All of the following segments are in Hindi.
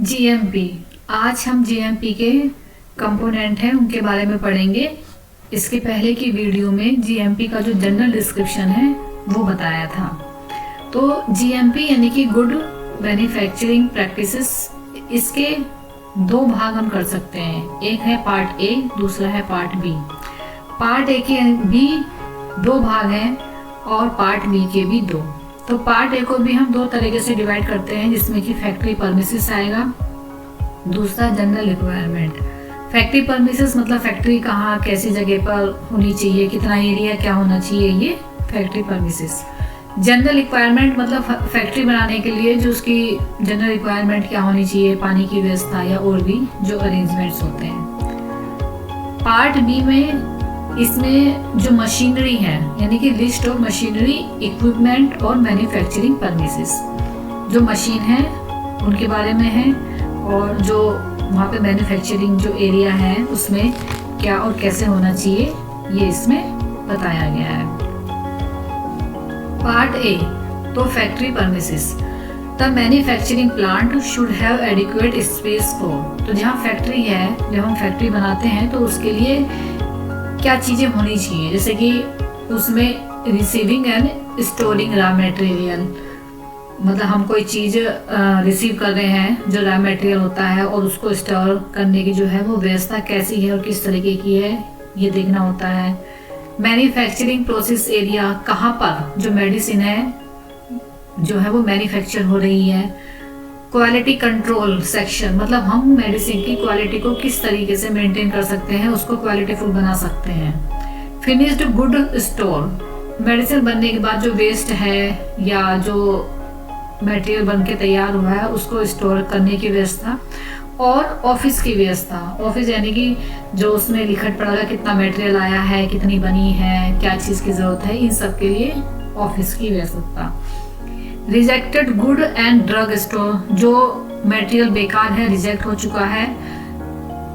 जीएमपी। आज हम जीएमपी के कंपोनेंट हैं उनके बारे में पढ़ेंगे। इसके पहले की वीडियो में जीएमपी का जो जनरल डिस्क्रिप्शन है वो बताया था। तो जीएमपी यानी कि गुड मैन्युफैक्चरिंग प्रैक्टिसेस, इसके दो भाग हम कर सकते हैं। एक है पार्ट ए, दूसरा है पार्ट बी। पार्ट ए के भी दो भाग हैं और पार्ट बी के भी दो। तो पार्ट ए को भी हम दो तरीके से डिवाइड करते हैं, जिसमें कि फैक्ट्री परमिसेस आएगा, दूसरा जनरल रिक्वायरमेंट। फैक्ट्री परमिसेस मतलब फैक्ट्री कहाँ कैसी जगह पर होनी चाहिए, कितना एरिया क्या होना चाहिए, ये फैक्ट्री परमिसेस। जनरल रिक्वायरमेंट मतलब फैक्ट्री बनाने के लिए जो उसकी जनरल रिक्वायरमेंट क्या होनी चाहिए, पानी की व्यवस्था या और भी जो अरेंजमेंट्स होते हैं। पार्ट बी में इसमें जो मशीनरी है यानी कि लिस्ट ऑफ मशीनरी, इक्विपमेंट और मैन्युफैक्चरिंग परमिसेस, जो मशीन है उनके बारे में है और जो वहाँ पे मैन्युफैक्चरिंग जो एरिया है उसमें क्या और कैसे होना चाहिए ये इसमें बताया गया है। पार्ट ए तो factory premises. The manufacturing plant should have adequate space for. तो जहाँ फैक्ट्री है, जब हम फैक्ट्री बनाते हैं तो उसके लिए क्या चीज़ें होनी चाहिए, जैसे कि उसमें receiving end storing raw material, मतलब हम कोई चीज़ रिसीव कर रहे हैं जो रॉ मटेरियल होता है और उसको स्टोर करने की जो है वो व्यवस्था कैसी है और किस तरीके की है ये देखना होता है। मैन्युफैक्चरिंग प्रोसेस एरिया, कहाँ पर जो मेडिसिन है जो है वो मैन्युफैक्चर हो रही है। क्वालिटी कंट्रोल सेक्शन, मतलब हम मेडिसिन की क्वालिटी को किस तरीके से मेंटेन कर सकते हैं, उसको क्वालिटीफुल बना सकते हैं। फिनिश्ड गुड स्टोर, मेडिसिन बनने के बाद जो वेस्ट है या जो मटेरियल बन के तैयार हुआ है उसको स्टोर करने की व्यवस्था। और ऑफिस की व्यवस्था, ऑफिस यानी कि जो उसमें लिखट पड़ा है कितना मटेरियल आया है, कितनी बनी है, क्या चीज़ की ज़रूरत है, इन सब के लिए ऑफिस की व्यवस्था। Rejected good and drug store, जो मटेरियल बेकार है, रिजेक्ट हो चुका है,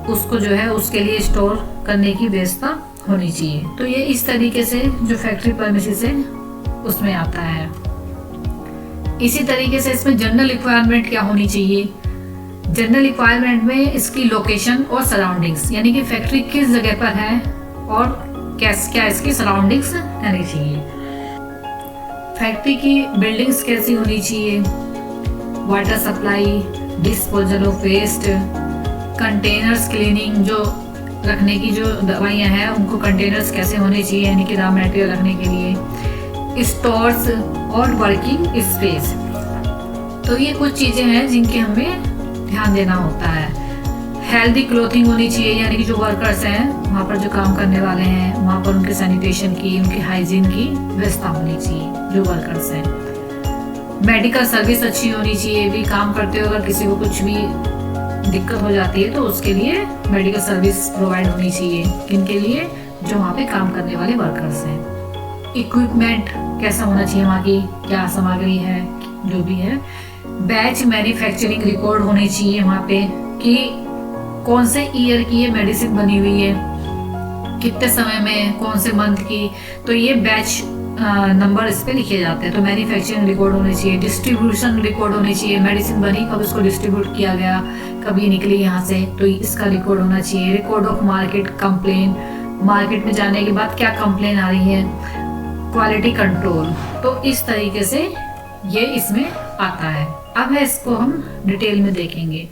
उसको जो है उसके लिए स्टोर करने की व्यवस्था होनी चाहिए। तो ये इस तरीके से जो फैक्ट्री परमिसेस है उसमें आता है। इसी तरीके से इसमें जनरल रिक्वायरमेंट क्या होनी चाहिए। जनरल रिक्वायरमेंट में इसकी लोकेशन और सराउंडिंग्स, यानी कि फैक्ट्री किस जगह पर है और क्या इसकी सराउंडिंग्स रहनी चाहिए। फैक्ट्री की बिल्डिंग्स कैसी होनी चाहिए, water supply, disposal of waste, containers cleaning, जो रखने की जो दवाइयाँ हैं उनको कंटेनर्स कैसे होने चाहिए यानी कि रॉ मटेरियल रखने के लिए, स्टोर्स और वर्किंग स्पेस। तो ये कुछ चीज़ें हैं जिनके हमें ध्यान देना होता है। हेल्दी क्लोथिंग होनी चाहिए, यानी कि जो वर्कर्स हैं वहाँ पर जो काम करने वाले हैं वहाँ पर उनके सैनिटेशन की, उनकी हाइजीन की व्यवस्था होनी चाहिए जो वर्कर्स हैं। मेडिकल सर्विस अच्छी होनी चाहिए, भी काम करते हुए अगर किसी को कुछ भी दिक्कत हो जाती है तो उसके लिए मेडिकल सर्विस प्रोवाइड होनी चाहिए। किनके लिए, जो वहाँ पे काम करने वाले वर्कर्स हैं। इक्विपमेंट कैसा होना चाहिए, वहाँ की क्या सामग्री है, जो भी है। बैच मैन्युफैक्चरिंग रिकॉर्ड होनी चाहिए वहाँ पे कि कौन से ईयर की ये मेडिसिन बनी हुई है, कितने समय में, कौन से मंथ की, तो ये बैच नंबर इस पे लिखे जाते हैं। तो मैन्युफैक्चरिंग रिकॉर्ड होनी चाहिए। डिस्ट्रीब्यूशन रिकॉर्ड होनी चाहिए, मेडिसिन बनी कब उसको डिस्ट्रीब्यूट किया गया, कब ये निकली यहाँ से, तो इसका रिकॉर्ड होना चाहिए। Record of market complain, market में जाने के बाद क्या कंप्लेन आ रही है। क्वालिटी कंट्रोल, तो इस तरीके से ये इसमें आता है। अब है इसको हम डिटेल में देखेंगे।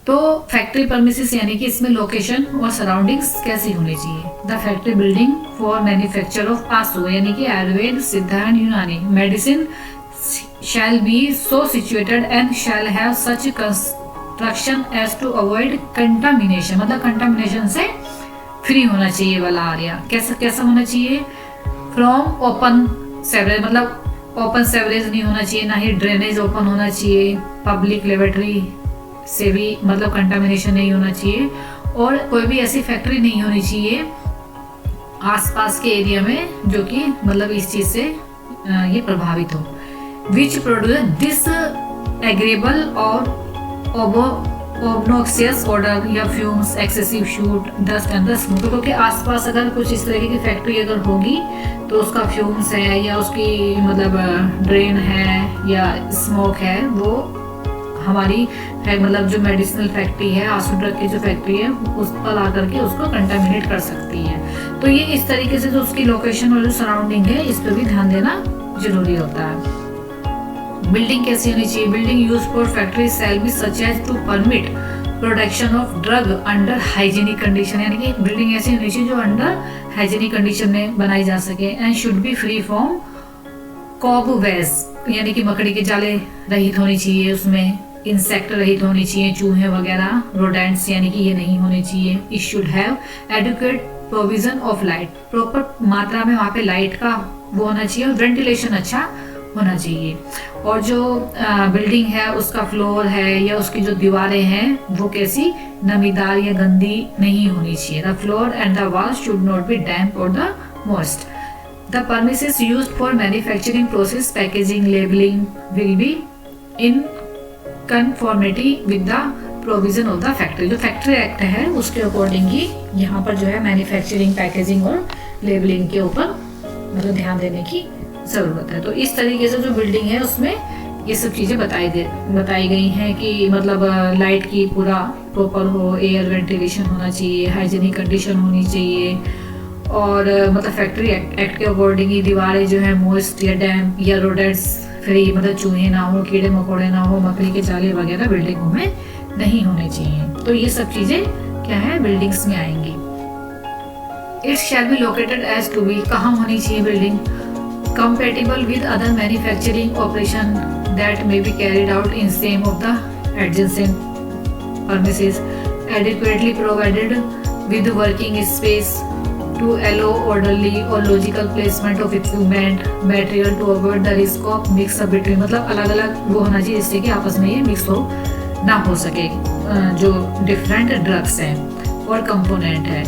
तो फैक्ट्री परमिसेस यानी कि इसमें लोकेशन और सराउंडिंग्स कैसी होनी चाहिए। The factory building for manufacture of आसु यानी कि Ayurveda, Siddha and Unani medicine shall be so situated and shall have such construction as to avoid contamination, मतलब कंटामिनेशन से फ्री होना चाहिए वाला एरिया। कैसा होना चाहिए, फ्रॉम ओपन सेवरेज, मतलब ओपन सेवरेज नहीं होना चाहिए, ना ही ड्रेनेज ओपन होना चाहिए। पब्लिक लेबोरेटरी से भी मतलब कंटामिनेशन नहीं होना चाहिए। और कोई भी ऐसी फैक्ट्री नहीं होनी चाहिए आसपास के एरिया में जो कि मतलब इस चीज़ से ये प्रभावित हो। विच प्रोड्यूस दिस एग्रेबल और ऑब्नॉक्सियस ऑर्डर या fumes, excessive shoot, dust and the smoke. क्योंकि आसपास अगर कुछ इस तरीके की फैक्ट्री अगर होगी तो उसका फ्यूम्स है या उसकी मतलब ड्रेन है या स्मोक है वो हमारी मतलब जो मेडिसिनल फैक्ट्री है, आंसू ड्रग की जो फैक्ट्री है, उस पर ला करके उसको कंटामिनेट कर सकती है। तो ये इस तरीके से जो उसकी लोकेशन और जो सराउंडिंग है इस पर भी ध्यान देना जरूरी होता है। बिल्डिंग कैसी होनी चाहिए? Building use for factory shall be such as to permit production of drug under hygienic condition, यानी कि बिल्डिंग ऐसी होनी चाहिए जो अंडर हाइजीनिक कंडीशन में बनाई जा सके। And should be free from cobwebs, यानी कि मकड़ी के जाले रहित होनी चाहिए, उसमें इंसेक्ट रहित होनी चाहिए, चूहे वगैरह, रोडेंट्स यानी कि ये नहीं होने चाहिए। It should have adequate provision of light, proper मात्रा में वहाँ पे लाइट का वो होना चाहिए और वेंटिलेशन अच्छा होना चाहिए। और जो बिल्डिंग है उसका फ्लोर है या उसकी जो दीवारें हैं वो कैसी नमीदार या गंदी नहीं होनी चाहिए। The floor and the wall should not be damp और the moist. The premises used for manufacturing process, packaging, labeling will be in conformity with the provision of the factory। जो फैक्ट्री एक्ट है उसके अकॉर्डिंग ही यहाँ पर जो है मैन्युफैक्चरिंग, पैकेजिंग और लेबलिंग के ऊपर मतलब ध्यान देने की ज़रूरत है। तो इस तरीके से जो बिल्डिंग है उसमें ये सब चीज़ें बताई गई हैं कि मतलब लाइट की पूरा प्रॉपर हो, एयर वेंटिलेशन होना चाहिए, हाइजीनिक कंडीशन होनी चाहिए और मतलब फैक्ट्री एक्ट के अकॉर्डिंग ही दीवारें जो है मोइस्ट या डैम्प या रोडेंट्स फ्री, मतलब चूहे ना हो, कीड़े मकोड़े ना हो, मकड़ी के जाले वगैरह बिल्डिंगों में नहीं होने चाहिए। तो ये सब चीज़ें क्या है बिल्डिंग्स में आएंगी। It shall be located as to be, कहाँ होनी चाहिए building? Compatible with other manufacturing operation that may be carried out in same of the adjacent premises, adequately provided with working space to allow orderly or logical placement of equipment, material to avoid the risk of mix up between, मतलब अलग अलग वो होना चाहिए जिससे कि आपस में ये मिक्स हो ना हो सके जो डिफरेंट ड्रग्स हैं और कंपोनेंट है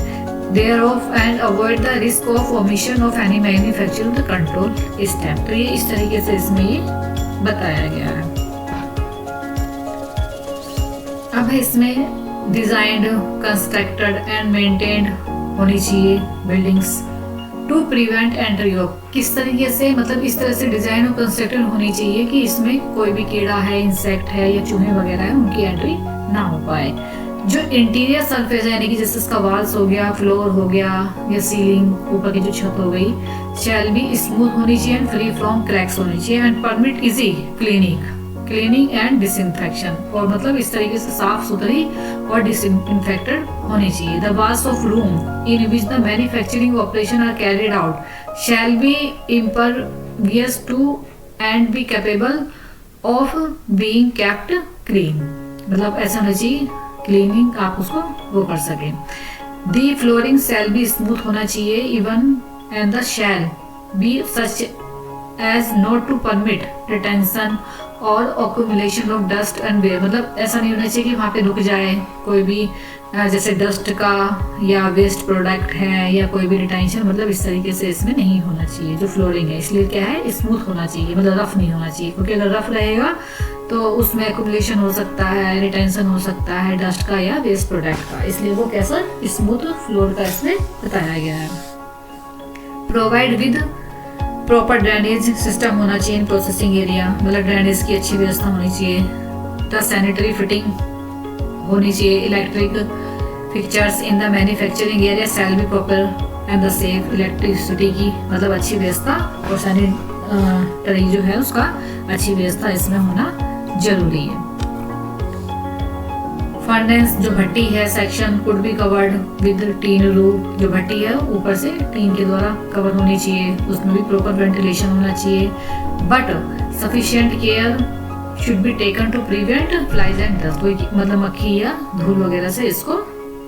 thereof and avoid the risk of omission of any manufacturing the control step। तो ये इस तरीके से इसमें ये बताया गया है। अब इसमें डिजाइंड, कंस्ट्रक्टेड एंड मेंटेन्ड होनी चाहिए buildings to prevent entry of, किस तरीके से मतलब इस तरह से डिजाइन और कंस्ट्रक्टेड होनी चाहिए कि इसमें कोई भी कीड़ा है, इंसेक्ट है या चूहे वगैरह है उनकी एंट्री ना हो पाए। जो इंटीरियर सरफेस है यानी कि जैसे इसका वॉल्स हो गया, फ्लोर हो गया या सीलिंग, ऊपर की जो छत हो गई, शैल बी स्मूथ होनी चाहिए एंड फ्री फ्रॉम क्रैक्स होनी चाहिए and permit easy cleaning and disinfection, और मतलब इस तरीके से साफ सुथरी और डिसइंफेक्टेड होनी चाहिए। The walls of room in which the manufacturing operation are carried out shall be impervious to and be capable of being kept clean, मतलब ऐसा होना चाहिए क्लीनिंग आप उसको वो कर सके। The flooring shall be smooth होना चाहिए even and the shall be such as not to permit retention और accumulation of dust and where, मतलब ऐसा नहीं होना चाहिए कि वहाँ पे रुक जाए कोई भी जैसे डस्ट का या वेस्ट प्रोडक्ट है या कोई भी रिटेंशन, मतलब इस तरीके से इसमें नहीं होना चाहिए जो फ्लोरिंग है। इसलिए क्या है स्मूथ होना चाहिए, मतलब रफ नहीं होना चाहिए, क्योंकि अगर रफ रहेगा तो उसमें एक्यूमुलेशन हो सकता है, रिटेंशन हो सकता है डस्ट का या वेस्ट प्रोडक्ट का, इसलिए वो कैसा स्मूथ फ्लोर का इसमें बताया गया है। Provide with proper drainage system होना चाहिए इन प्रोसेसिंग एरिया, मतलब ड्रेनेज की अच्छी व्यवस्था होनी चाहिए। द सैनिटरी फिटिंग होनी चाहिए। Electric fixtures in the manufacturing area shall be proper and the safe, electricity की मतलब अच्छी व्यवस्था और सैनिटरी जो है उसका अच्छी व्यवस्था इसमें होना जरूरी है। फर्नेस जो भट्टी है section could be covered with tin roof, जो भट्टी है ऊपर से टीन के द्वारा कवर होनी चाहिए, उसमें भी प्रॉपर वेंटिलेशन होना चाहिए। But sufficient care should be taken to prevent flies and dust, कोई मतलब मक्खी या धूल वगैरह से इसको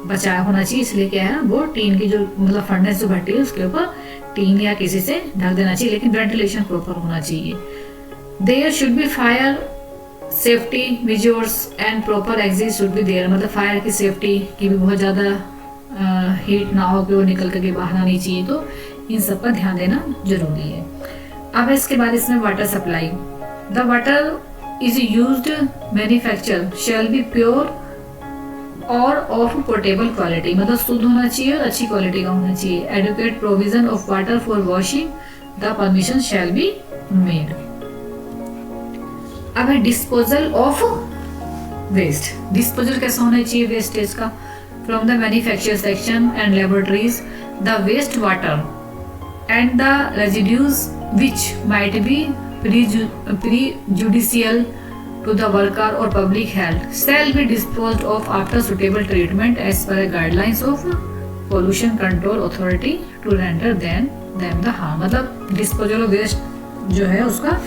बचाव होना चाहिए, इसलिए क्या है वो टीन की जो मतलब फर्नेस जो भट्टी है उसके ऊपर टीन या किसी से ढक देना चाहिए, लेकिन वेंटिलेशन प्रॉपर होना चाहिए। There should be fire safety measures and proper exit should be there, मतलब फायर की सेफ्टी की भी बहुत ज़्यादा हीट ना हो कि वो निकल करके बाहर आनी चाहिए, तो इन सब पर ध्यान देना जरूरी है। अब इसके बाद इसमें water supply, the water is used manufacture shall be pure और ऑफ पोर्टेबल क्वालिटी, मतलब शुद्ध होना चाहिए और अच्छी क्वालिटी का होना चाहिए। Adequate provision of water for washing the permission shall be made. अब है डिस्पोजल ऑफ वेस्ट, डिस्पोजल कैसा होना चाहिए वेस्टेज का? From the manufacture section and laboratories the waste water and the residues which might be prejudicial to the worker or public health shall be disposed of after suitable treatment as per the guidelines of pollution control authority to render them the harm। मतलब डिस्पोजल ऑफ वेस्ट जो है उसका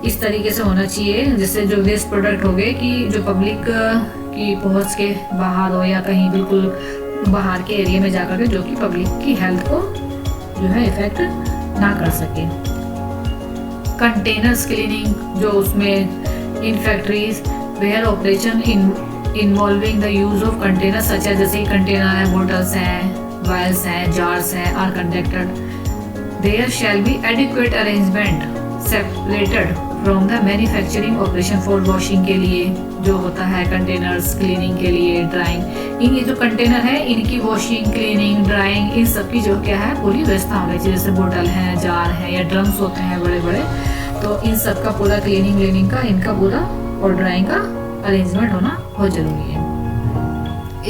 इस तरीके से होना चाहिए जैसे जो वेस्ट प्रोडक्ट हो गए कि जो पब्लिक की पहुंच के बाहर हो या कहीं बिल्कुल बाहर के एरिया में जाकर के जो कि पब्लिक की हेल्थ को जो है इफेक्ट ना कर सके। कंटेनर्स क्लीनिंग जो उसमें in factories where operation involving the use of containers such है, जैसे कंटेनर है, बोटल्स हैं, वायल्स हैं, जार्स हैं are conducted there shall be adequate arrangement separated from the manufacturing operation for washing के लिए जो होता है कंटेनर्स क्लीनिंग के लिए ड्राइंग। इन ये जो कंटेनर है इनकी वॉशिंग क्लीनिंग ड्राइंग इन सब की जो क्या है पूरी व्यवस्था होनी चाहिए। जैसे बोतल है, जार है या ड्रम्स होते हैं बड़े बड़े, तो इन सब का पूरा क्लीनिंग का इनका पूरा और ड्राइंग का अरेंजमेंट होना बहुत जरूरी है।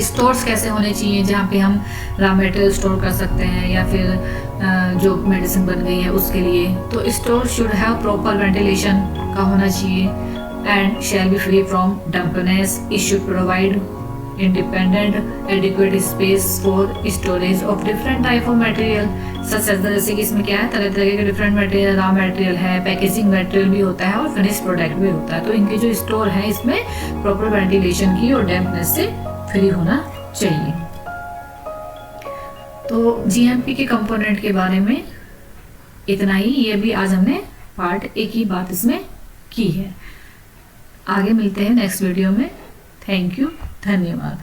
स्टोर्स कैसे होने चाहिए जहाँ पे हम रॉ मटेरियल स्टोर कर सकते हैं या फिर जो मेडिसिन बन गई है उसके लिए, तो store should have proper ventilation का होना चाहिए and shall be free from dampness. It should provide independent adequate space for storage of different type of material such as जैसे कि इसमें क्या है तरह तरह के डिफरेंट मटेरियल, रॉ मटेरियल है, पैकेजिंग मटेरियल भी होता है और फिनिश प्रोडक्ट भी होता है। तो इनके जो स्टोर है इसमें प्रॉपर वेंटिलेशन की और डैम्पनेस से फ्री होना चाहिए। तो जीएमपी के कंपोनेंट के बारे में इतना ही, ये भी आज हमने पार्ट एक ही बात इसमें की है। आगे मिलते हैं नेक्स्ट वीडियो में। थैंक यू, धन्यवाद।